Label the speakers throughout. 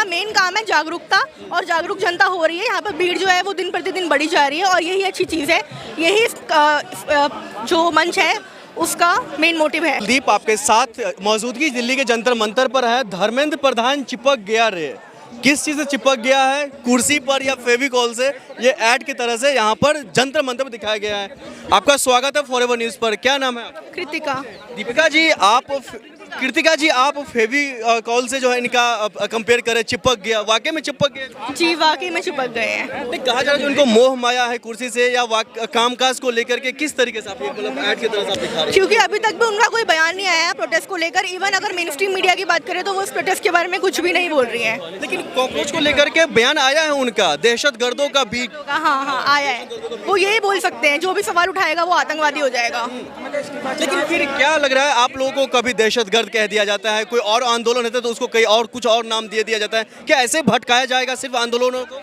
Speaker 1: का मेन काम है जागरूकता, और जागरूक जनता हो रही है। यहाँ पर भीड़ जो है वो दिन प्रतिदिन बढ़ी जा रही है, और यही अच्छी चीज़ है। यही जो मंच है उसका मेन मोटिव है।
Speaker 2: दीप आपके साथ मौजूदगी दिल्ली के जंतर मंतर पर है। धर्मेंद्र प्रधान चिपक गया रे, किस चीज़ से चिपक गया है? कुर्सी पर या फेविकॉल से? ये ऐड की तरह से यहाँ पर जंतर मंतर पर दिखाया गया है। आपका स्वागत है फॉरएवर न्यूज़ पर। क्या नाम है आपका?
Speaker 1: कृतिका।
Speaker 2: दीपिका जी, कृतिका जी, आप फेविकॉल से जो है इनका कंपेयर करें, चिपक गया, वाकई में चिपक गया?
Speaker 1: जी वाकई में चिपक गए हैं।
Speaker 2: कहा जा रहा है उनको मोह माया है कुर्सी से या कामकाज को लेकर के, किस तरीके से आप ये मतलब ऐड की तरह से आप दिखा रहे हैं?
Speaker 1: क्योंकि अभी तक भी उनका कोई बयान नहीं आया है प्रोटेस्ट को लेकर। इवन अगर मेन स्ट्रीम मीडिया की बात करें तो वो इस प्रोटेस्ट के बारे में कुछ भी नहीं बोल रही है।
Speaker 2: लेकिन कॉकरोच को लेकर के बयान आया है उनका, दहशतगर्दों का बीट।
Speaker 1: हाँ आया है। वो यही बोल सकते हैं, जो भी सवाल उठाएगा वो आतंकवादी हो जाएगा।
Speaker 2: लेकिन फिर क्या लग रहा है, आप लोगों को कभी दहशतगर्द कह दिया जाता है, कोई और आंदोलन होता है तो उसको कई और कुछ और नाम दे दिया जाता है, क्या ऐसे भटकाया जाएगा सिर्फ आंदोलनों को?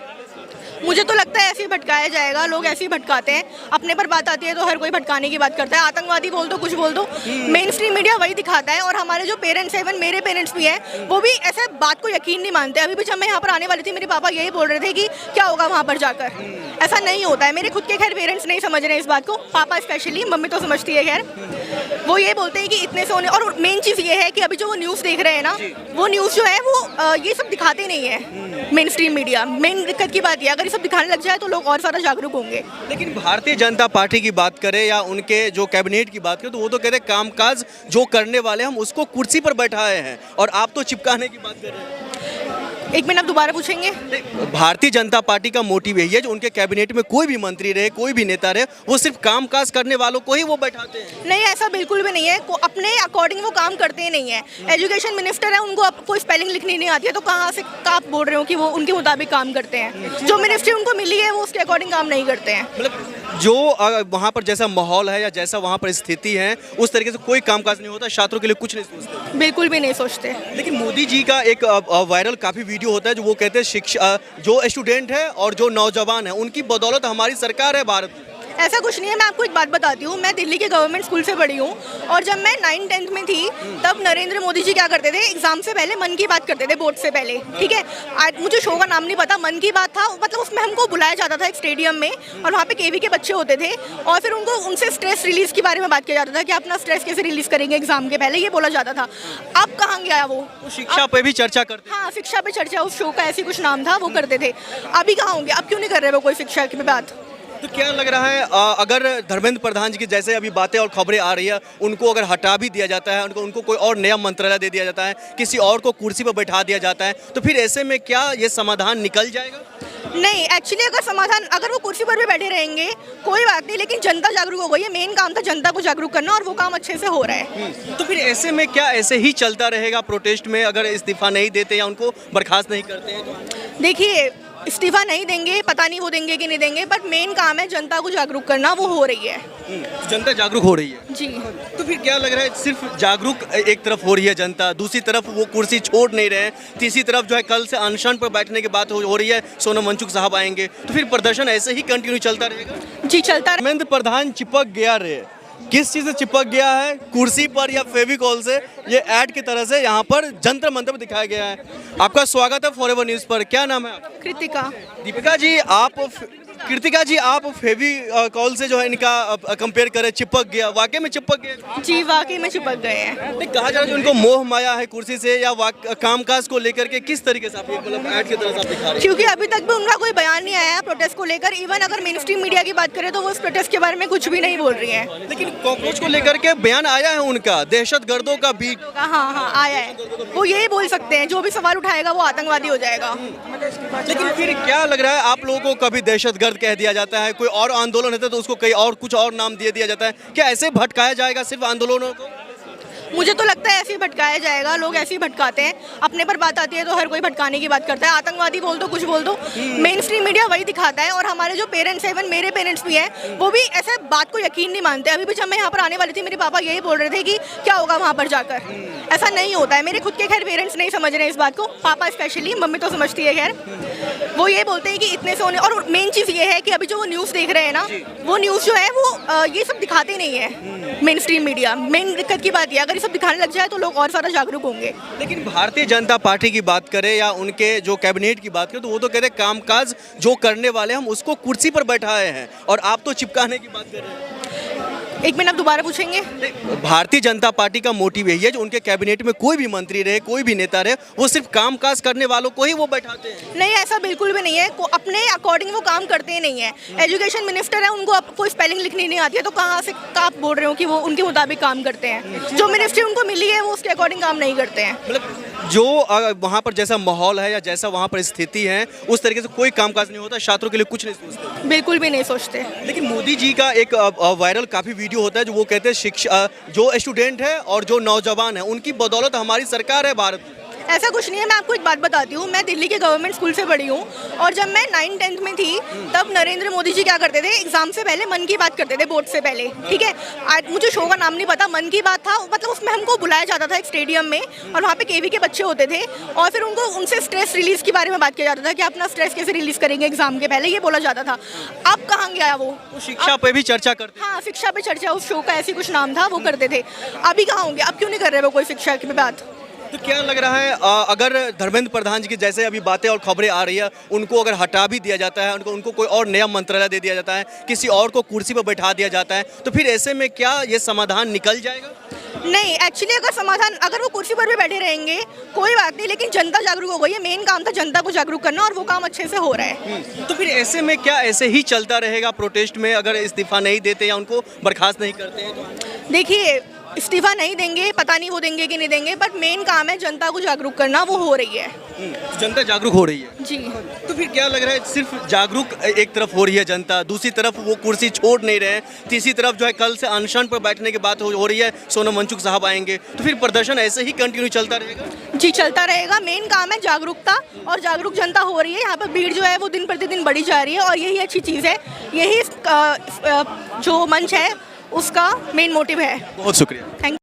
Speaker 1: मुझे तो लगता है ऐसे ही भटकाया जाएगा। लोग ऐसे ही भटकाते हैं, अपने पर बात आती है तो हर कोई भटकाने की बात करता है। आतंकवादी बोल दो, कुछ बोल दो, मेन स्ट्रीम मीडिया वही दिखाता है। और हमारे जो पेरेंट्स हैं, इवन मेरे पेरेंट्स भी हैं, वो भी ऐसे बात को यकीन नहीं मानते। अभी भी जब मैं यहाँ पर आने वाली थी, मेरे पापा यही बोल रहे थे कि क्या होगा वहाँ पर जाकर। ऐसा नहीं होता है। मेरे खुद के खैर पेरेंट्स नहीं समझ रहे हैं इस बात को, पापा स्पेशली, मम्मी तो समझती है खैर। वो ये बोलते हैं कि इतने से होने, और मेन चीज़ ये है कि अभी जो वो न्यूज़ देख रहे हैं ना, वो न्यूज़ जो है वो ये सब दिखाते नहीं है मेन स्ट्रीम मीडिया। मेन दिक्कत की बात ये, अगर ये सब दिखाने लग जाए तो लोग और ज़्यादा जागरूक होंगे।
Speaker 2: लेकिन भारतीय जनता पार्टी की बात करें या उनके जो कैबिनेट की बात करें तो वो तो कहते हैं कामकाज जो करने वाले हम उसको कुर्सी पर बैठाए हैं, और आप तो चिपकाने की बात कर रहे हैं।
Speaker 1: एक मिनट, आप दोबारा पूछेंगे?
Speaker 2: भारतीय जनता पार्टी का मोटिव यही है जो उनके कैबिनेट में कोई भी मंत्री रहे, कोई भी नेता रहे, वो सिर्फ कामकाज करने वालों को ही वो बैठाते हैं।
Speaker 1: नहीं, ऐसा बिल्कुल भी नहीं है। अपने अकॉर्डिंग वो काम करते ही नहीं है। एजुकेशन मिनिस्टर है, उनको कोई स्पेलिंग लिखनी नहीं आती है, तो कहाँ से आप बोल रहे हो कि वो उनके मुताबिक काम करते हैं? जो मिनिस्ट्री उनको मिली है वो उसके अकॉर्डिंग काम नहीं करते हैं।
Speaker 2: मतलब जो वहाँ पर जैसा माहौल है या जैसा वहाँ पर स्थिति है उस तरीके से कोई कामकाज नहीं होता, छात्रों के लिए कुछ नहीं सोचते,
Speaker 1: बिल्कुल भी नहीं सोचते।
Speaker 2: लेकिन मोदी जी का एक वायरल काफ़ी वीडियो होता है जो वो कहते हैं शिक्षा जो स्टूडेंट है और जो नौजवान है उनकी बदौलत हमारी सरकार है भारत में।
Speaker 1: ऐसा कुछ नहीं है। मैं आपको एक बात बताती हूँ, मैं दिल्ली के गवर्नमेंट स्कूल से पढ़ी हूँ, और जब मैं 9th-10th में थी तब नरेंद्र मोदी जी क्या करते थे, एग्जाम से पहले मन की बात करते थे, बोर्ड से पहले, ठीक है। आज मुझे शो का नाम नहीं पता, मन की बात था, मतलब उसमें हमको बुलाया जाता था एक स्टेडियम में, और वहाँ पे केवी के बच्चे होते थे, और फिर उनको उनसे स्ट्रेस रिलीज के बारे में बात किया जाता था कि अपना स्ट्रेस कैसे रिलीज करेंगे एग्जाम के पहले, ये बोला जाता था। अब कहाँ गया वो?
Speaker 2: शिक्षा पे भी चर्चा करते।
Speaker 1: हाँ, शिक्षा पे चर्चा, उस शो का ऐसी कुछ नाम था, वो करते थे। अभी कहाँ होंगे? अब क्यों नहीं कर रहे वो कोई शिक्षा की बात?
Speaker 2: तो क्या लग रहा है, अगर धर्मेंद्र प्रधान जी की जैसे अभी बातें और खबरें आ रही है, उनको अगर हटा भी दिया जाता है, उनको कोई और नया मंत्रालय दे दिया जाता है, किसी और को कुर्सी पर बैठा दिया जाता है, तो फिर ऐसे में क्या ये समाधान निकल जाएगा?
Speaker 1: नहीं, एक्चुअली अगर वो कुर्सी पर भी बैठे रहेंगे कोई बात नहीं, लेकिन जनता जागरूक हो गई है। मेन काम था जनता को जागरूक करना, और वो काम अच्छे से हो रहा है।
Speaker 2: तो फिर ऐसे में क्या ऐसे ही चलता रहेगा प्रोटेस्ट में, अगर इस्तीफा नहीं देते या उनको बर्खास्त नहीं करते हैं तो?
Speaker 1: देखिए, इस्तीफा नहीं देंगे, पता नहीं वो देंगे कि नहीं देंगे, बट मेन काम है जनता को जागरूक करना, वो हो रही है।
Speaker 2: जनता जागरूक हो रही है
Speaker 1: जी।
Speaker 2: तो फिर क्या लग रहा है, सिर्फ जागरूक एक तरफ हो रही है जनता, दूसरी तरफ वो कुर्सी छोड़ नहीं रहे हैं, तीसरी तरफ जो है कल से अनशन पर बैठने की बात हो रही है, सोनम वांगचुक साहब आएंगे, तो फिर प्रदर्शन ऐसे ही कंटिन्यू चलता रहेगा?
Speaker 1: जी, चलता रहेगा।
Speaker 2: धर्मेंद्र प्रधान चिपक गया रे, किस चीज़ से चिपक गया है? कुर्सी पर या फेविकॉल से? ये ऐड की तरह से यहाँ पर जंतर मंतर पर दिखाया गया है। आपका स्वागत है फॉरएवर न्यूज़ पर। क्या नाम है आपका?
Speaker 1: कृतिका।
Speaker 2: दीपिका जी, कृतिका जी, आप फेविकॉल से जो है इनका कंपेयर करें, चिपक गया, वाकई में चिपक गया?
Speaker 1: जी वाकई में चिपक गए हैं।
Speaker 2: कहा जा रहा है उनको मोह माया है कुर्सी से या कामकाज को लेकर के, किस तरीके से आप ये मतलब ऐड की तरह से आप दिखा रहे हैं?
Speaker 1: क्योंकि अभी तक भी उनका कोई बयान नहीं आया है प्रोटेस्ट को लेकर। इवन अगर मेन स्ट्रीम मीडिया की बात करें तो वो इस प्रोटेस्ट के बारे में कुछ भी नहीं बोल रही है।
Speaker 2: लेकिन कॉकरोच को लेकर के बयान आया है उनका, दहशतगर्दों का बीट।
Speaker 1: हाँ आया है। वो यही बोल सकते हैं, जो भी सवाल उठाएगा वो आतंकवादी हो जाएगा।
Speaker 2: लेकिन फिर क्या लग रहा है, आप लोगों को कभी दहशतगर्द कह दिया जाता है, कोई और आंदोलन होता है तो उसको कई और कुछ और नाम दे दिया जाता है, क्या ऐसे भटकाया जाएगा सिर्फ आंदोलनों को?
Speaker 1: मुझे तो लगता है ऐसे ही भटकाया जाएगा। लोग ऐसे ही भटकाते हैं, अपने पर बात आती है तो हर कोई भटकाने की बात करता है। आतंकवादी बोल दो, कुछ बोल दो, मेन स्ट्रीम मीडिया वही दिखाता है। और हमारे जो पेरेंट्स हैं, इवन मेरे पेरेंट्स भी हैं, वो भी ऐसे बात को यकीन नहीं मानते। अभी भी जब मैं यहाँ पर आने वाली थी, मेरे पापा यही बोल रहे थे कि क्या होगा वहाँ पर जाकर। ऐसा नहीं होता है। मेरे खुद के खैर पेरेंट्स नहीं समझ रहे हैं इस बात को, पापा स्पेशली, मम्मी तो समझती है खैर। वो ये बोलते हैं कि इतने से होने, और मेन चीज़ ये है कि अभी जो वो न्यूज़ देख रहे हैं ना, वो न्यूज़ जो है वो ये सब दिखाते नहीं है मेन स्ट्रीम मीडिया। मेन दिक्कत की बात यह अगर ये सब दिखाने लग जाए तो लोग और ज़्यादा जागरूक होंगे।
Speaker 2: लेकिन भारतीय जनता पार्टी की बात करें या उनके जो कैबिनेट की बात करें तो वो तो कहते हैं कामकाज जो करने वाले हम उसको कुर्सी पर बैठाए हैं, और आप तो चिपकाने की बात कर रहे हैं।
Speaker 1: एक मिनट आप दोबारा पूछेंगे?
Speaker 2: भारतीय जनता पार्टी का मोटिव यही है जो उनके कैबिनेट में कोई भी मंत्री रहे, कोई भी नेता रहे, वो सिर्फ कामकाज करने वालों को ही वो बैठाते हैं।
Speaker 1: नहीं, ऐसा बिल्कुल भी नहीं है। अपने अकॉर्डिंग वो काम करते ही नहीं है। एजुकेशन मिनिस्टर है, उनको कोई स्पेलिंग लिखनी नहीं आती है, तो कहाँ से आप बोल रहे हो कि वो उनके मुताबिक काम करते हैं? जो मिनिस्ट्री उनको मिली है वो उसके अकॉर्डिंग काम नहीं करते हैं।
Speaker 2: मतलब जो वहाँ पर जैसा माहौल है या जैसा वहाँ पर स्थिति है उस तरीके से कोई कामकाज नहीं होता, छात्रों के लिए कुछ नहीं सोचते।
Speaker 1: बिल्कुल भी नहीं सोचते।
Speaker 2: लेकिन मोदी जी का एक वायरल काफ़ी वीडियो होता है जो वो कहते हैं शिक्षा जो स्टूडेंट है और जो नौजवान है उनकी बदौलत हमारी सरकार है भारत में।
Speaker 1: ऐसा कुछ नहीं है। मैं आपको एक बात बताती हूँ, मैं दिल्ली के गवर्नमेंट स्कूल से पढ़ी हूँ, और जब मैं 9th-10th में थी तब नरेंद्र मोदी जी क्या करते थे, एग्जाम से पहले मन की बात करते थे, बोर्ड से पहले, ठीक है। आज मुझे शो का नाम नहीं पता, मन की बात था, मतलब उसमें हमको बुलाया जाता था एक स्टेडियम में, और वहाँ पे केवी के बच्चे होते थे, और फिर उनको उनसे स्ट्रेस रिलीज के बारे में बात किया जाता था कि अपना स्ट्रेस कैसे रिलीज करेंगे एग्जाम के पहले, ये बोला जाता था। अब कहाँ गया वो?
Speaker 2: शिक्षा पे भी चर्चा करते
Speaker 1: हाँ, शिक्षा पे चर्चा, उस शो का ऐसी कुछ नाम था, वो करते थे। अभी कहाँ होंगे? अब क्यों नहीं कर रहे वो कोई शिक्षा की बात?
Speaker 2: तो क्या लग रहा है अगर धर्मेंद्र प्रधान जी की जैसे अभी बातें और खबरें आ रही है उनको अगर हटा भी दिया जाता है, उनको कोई और नया मंत्रालय दे दिया जाता है, किसी और को कुर्सी पर बैठा दिया जाता है, तो फिर ऐसे में क्या ये समाधान निकल जाएगा?
Speaker 1: नहीं, एक्चुअली अगर वो कुर्सी पर भी बैठे रहेंगे कोई बात नहीं, लेकिन जनता जागरूक हो गई है। मेन काम था जनता को जागरूक करना, और वो काम अच्छे से हो रहा है।
Speaker 2: तो फिर ऐसे में क्या ऐसे ही चलता रहेगा प्रोटेस्ट में, अगर इस्तीफा नहीं देते या उनको बर्खास्त नहीं करते हैं तो?
Speaker 1: देखिए, इस्तीफा नहीं देंगे, पता नहीं वो देंगे कि नहीं देंगे, बट मेन काम है जनता को जागरूक करना, वो हो रही है।
Speaker 2: जनता जागरूक हो रही है
Speaker 1: जी।
Speaker 2: तो फिर क्या लग रहा है, सिर्फ जागरूक एक तरफ हो रही है जनता, दूसरी तरफ वो कुर्सी छोड़ नहीं रहे हैं, तीसरी तरफ जो है कल से अनशन पर बैठने की बात हो रही है, सोनम वांगचुक साहब आएंगे, तो फिर प्रदर्शन ऐसे ही कंटिन्यू चलता रहेगा?
Speaker 1: जी, चलता रहेगा। मेन काम है जागरूकता, और जागरूक जनता हो रही है। यहाँ पर भीड़ जो है वो दिन प्रतिदिन बढ़ी जा रही है, और यही अच्छी चीज़ है। यही जो मंच है उसका मेन मोटिव है।
Speaker 2: बहुत शुक्रिया।
Speaker 1: थैंक